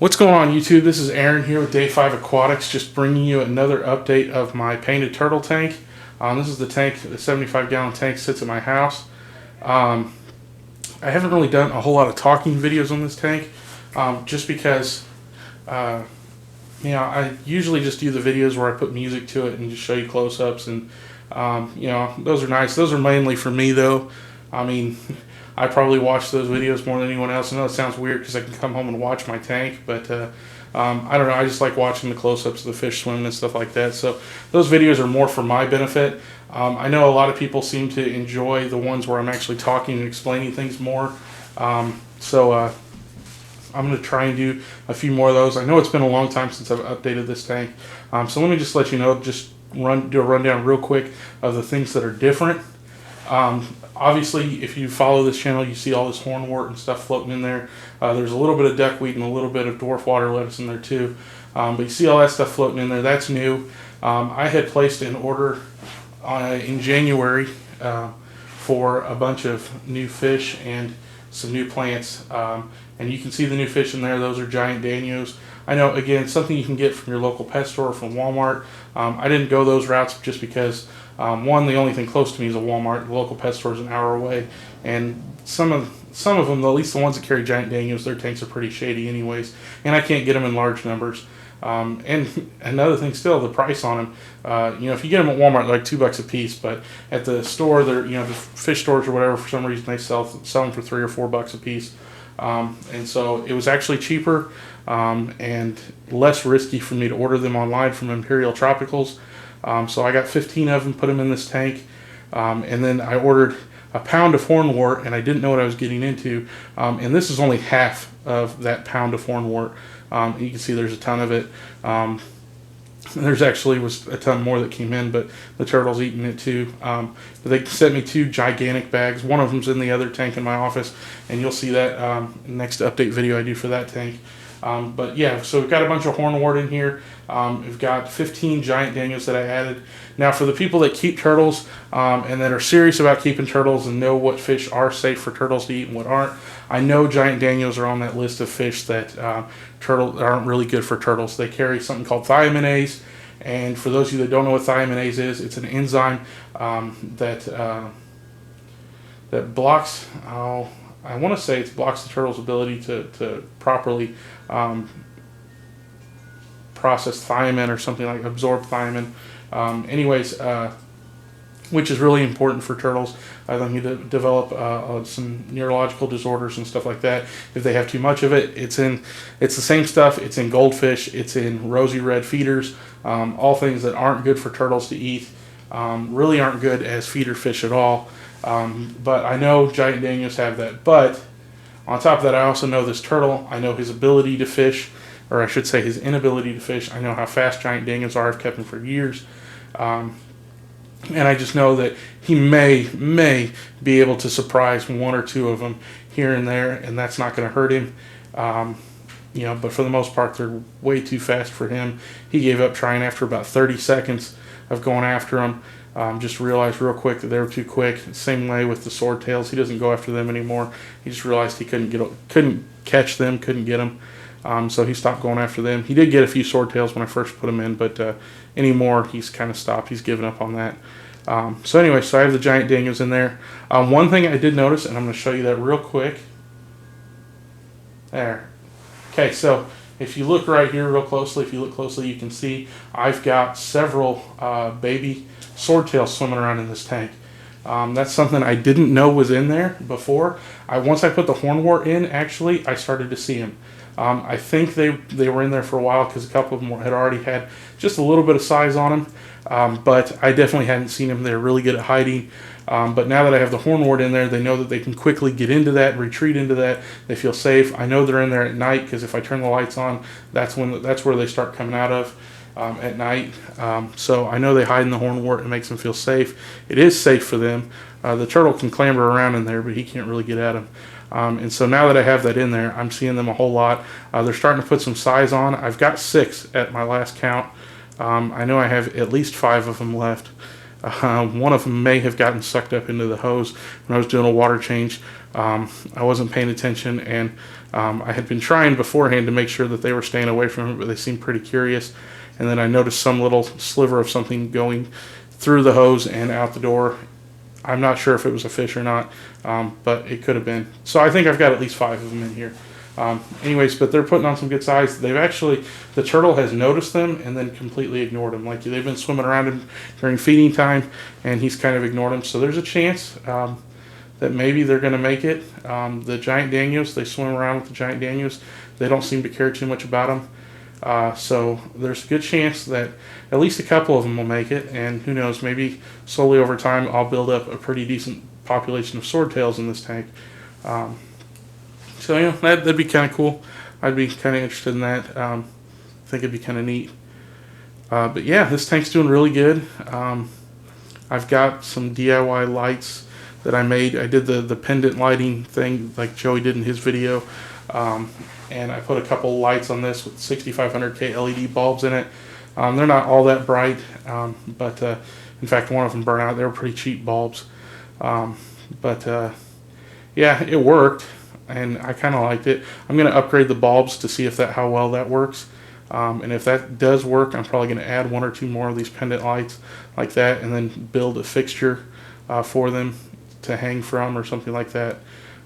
What's going on, YouTube? This is Aaron here with Day 5 Aquatics, just bringing you another update of my painted turtle tank. This is the tank, the 75-gallon tank sits at my house. I haven't really done a whole lot of talking videos on this tank, just because, I usually just do the videos where I put music to it and just show you close-ups, and, those are nice. Those are mainly for me, though. I mean, I probably watch those videos more than anyone else. I know it sounds weird because I can come home and watch my tank, but I don't know. I just like watching the close-ups of the fish swimming and stuff like that. So those videos are more for my benefit. I know a lot of people seem to enjoy the ones where I'm actually talking and explaining things more. I'm going to try and do a few more of those. I know it's been a long time since I've updated this tank. So let me just let you know, do a rundown real quick of the things that are different. Obviously, if you follow this channel, you see all this hornwort and stuff floating in there. There's a little bit of duckweed and a little bit of dwarf water lettuce in there too. But you see all that stuff floating in there. That's new. I had placed an order in January for a bunch of new fish and some new plants. And you can see the new fish in there. Those are giant danios. I know, again, something you can get from your local pet store or from Walmart. I didn't go those routes just because, one, the only thing close to me is a Walmart. The local pet store is an hour away. And some of them, at least the ones that carry giant danios, their tanks are pretty shady anyways. And I can't get them in large numbers. And another thing still, the price on them, if you get them at Walmart, they're like $2 a piece, but at the store, they're, the fish stores or whatever, for some reason they sell them for $3 or $4 a piece. And so it was actually cheaper and less risky for me to order them online from Imperial Tropicals. So I got 15 of them, put them in this tank, and then I ordered a pound of hornwort, and I didn't know what I was getting into. And this is only half of that pound of hornwort. You can see there's a ton of it. There's actually was a ton more that came in, but the turtle's eating it too. But they sent me 2 gigantic bags. One of them's in the other tank in my office, and you'll see that next update video I do for that tank. But yeah, so we've got a bunch of hornwort in here. We've got 15 giant danios that I added. Now, for the people that keep turtles and that are serious about keeping turtles and know what fish are safe for turtles to eat and what aren't, I know giant danios are on that list of fish that aren't really good for turtles. They carry something called thiaminase, and for those of you that don't know what thiaminase is, it's an enzyme that blocks. I want to say it blocks the turtle's ability to properly process thiamine or something, like absorb thiamine. Which is really important for turtles. They need to develop some neurological disorders and stuff like that. If they have too much of it, it's the same stuff. It's in goldfish. It's in rosy red feeders. All things that aren't good for turtles to eat. Really aren't good as feeder fish at all. But I know giant danios have that. But on top of that, I also know this turtle. I know his ability to fish, or I should say his inability to fish. I know how fast giant danios are. I've kept him for years. And I just know that he may be able to surprise 1 or 2 of them here and there, and that's not going to hurt him. But for the most part, they're way too fast for him. He gave up trying after about 30 seconds of going after them. Just realized real quick that they were too quick. Same way with the swordtails. He doesn't go after them anymore. He just realized he couldn't catch them, couldn't get them. So he stopped going after them. He did get a few swordtails when I first put him in, but anymore he's kind of stopped. He's given up on that. So anyway, so I have the giant danios in there. One thing I did notice, and I'm going to show you that real quick. There. Okay, so if you look right here real closely, you can see I've got several baby swordtails swimming around in this tank. That's something I didn't know was in there before. Once I put the hornwort in, actually, I started to see them. I think they were in there for a while because a couple of them had already had just a little bit of size on them, but I definitely hadn't seen them. They're really good at hiding, but now that I have the hornwort in there, they know that they can quickly get into that, retreat into that. They feel safe. I know they're in there at night because if I turn the lights on, that's where they start coming out of at night. So I know they hide in the hornwort. It makes them feel safe. It is safe for them. The turtle can clamber around in there, but he can't really get at them. And so now that I have that in there, I'm seeing them a whole lot. They're starting to put some size on. I've got 6 at my last count. I know I have at least 5 of them left. One of them may have gotten sucked up into the hose when I was doing a water change. I wasn't paying attention, and I had been trying beforehand to make sure that they were staying away from it, but they seemed pretty curious. And then I noticed some little sliver of something going through the hose and out the door. I'm not sure if it was a fish or not, but it could have been. So I think I've got at least 5 of them in here. Anyways, but they're putting on some good size. They've actually, the turtle has noticed them and then completely ignored them. Like, they've been swimming around him during feeding time, and he's kind of ignored them. So there's a chance that maybe they're going to make it. The giant Danios, they swim around with the giant Danios. They don't seem to care too much about them. So there's a good chance that at least a couple of them will make it, and who knows, maybe slowly over time I'll build up a pretty decent population of swordtails in this tank. So, that'd be kind of cool. I'd be kind of interested in that. I think it'd be kind of neat. But yeah, this tank's doing really good. I've got some DIY lights that I made. I did the pendant lighting thing like Joey did in his video. And I put a couple lights on this with 6500K LED bulbs in it. They're not all that bright, but in fact, one of them burned out. They were pretty cheap bulbs. Yeah, it worked, and I kind of liked it. I'm going to upgrade the bulbs to see how well that works. And if that does work, I'm probably going to add 1 or 2 more of these pendant lights like that, and then build a fixture for them to hang from or something like that.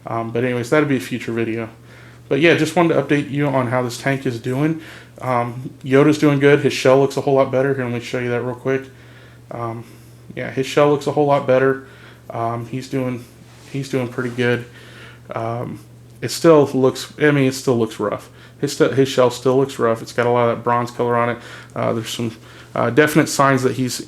But anyways, that'll be a future video. But yeah, just wanted to update you on how this tank is doing. Yoda's doing good. His shell looks a whole lot better. Here, let me show you that real quick. Yeah, his shell looks a whole lot better. He's doing pretty good. It still looks rough. His shell still looks rough. It's got a lot of that bronze color on it. There's some definite signs that he's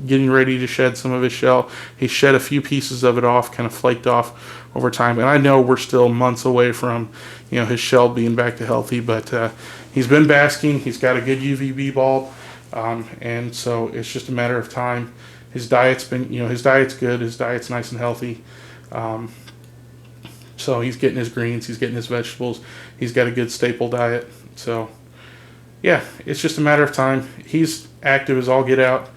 getting ready to shed some of his shell. He shed a few pieces of it off, kind of flaked off over time. And I know we're still months away from, his shell being back to healthy, but he's been basking. He's got a good UVB bulb, and so it's just a matter of time. His diet's been, his diet's good. His diet's nice and healthy. So he's getting his greens, he's getting his vegetables. He's got a good staple diet. So yeah, it's just a matter of time. He's active as all get out.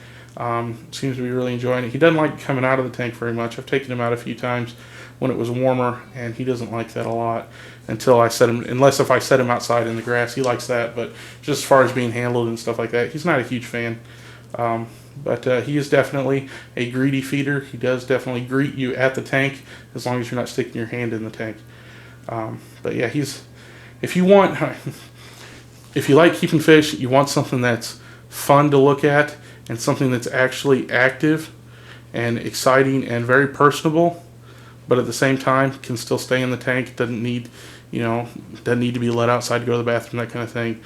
Seems to be really enjoying it. He doesn't like coming out of the tank very much. I've taken him out a few times when it was warmer, and he doesn't like that a lot until I set him, unless if I set him outside in the grass. He likes that, but just as far as being handled and stuff like that, he's not a huge fan. But he is definitely a greedy feeder. He does definitely greet you at the tank as long as you're not sticking your hand in the tank. But yeah, if you like keeping fish, you want something that's fun to look at and something that's actually active and exciting and very personable, but at the same time can still stay in the tank. Doesn't need to be let outside to go to the bathroom, that kind of thing.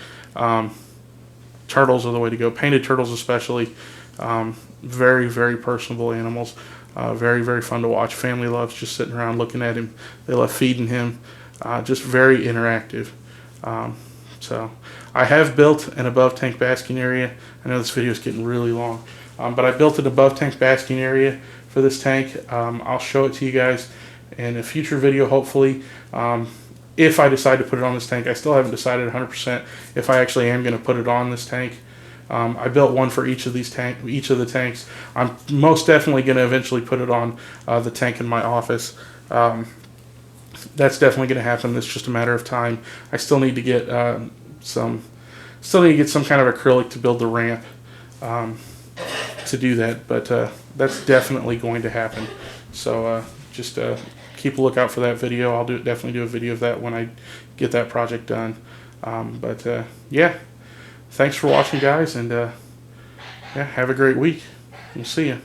Turtles are the way to go. Painted turtles especially. Very, very personable animals. Very, very fun to watch. Family loves just sitting around looking at him. They love feeding him. Just very interactive. So I have built an above tank basking area. I know this video is getting really long, but I built an above tank basking area for this tank. I'll show it to you guys in a future video, hopefully. If I decide to put it on this tank, I still haven't decided 100% if I actually am going to put it on this tank. I built one for each of the tanks. I'm most definitely going to eventually put it on the tank in my office. That's definitely going to happen. It's just a matter of time. I still need to get some kind of acrylic to build the ramp to do that. But that's definitely going to happen. So just keep a lookout for that video. I'll definitely do a video of that when I get that project done. Yeah, thanks for watching, guys, and yeah, have a great week. We'll see you.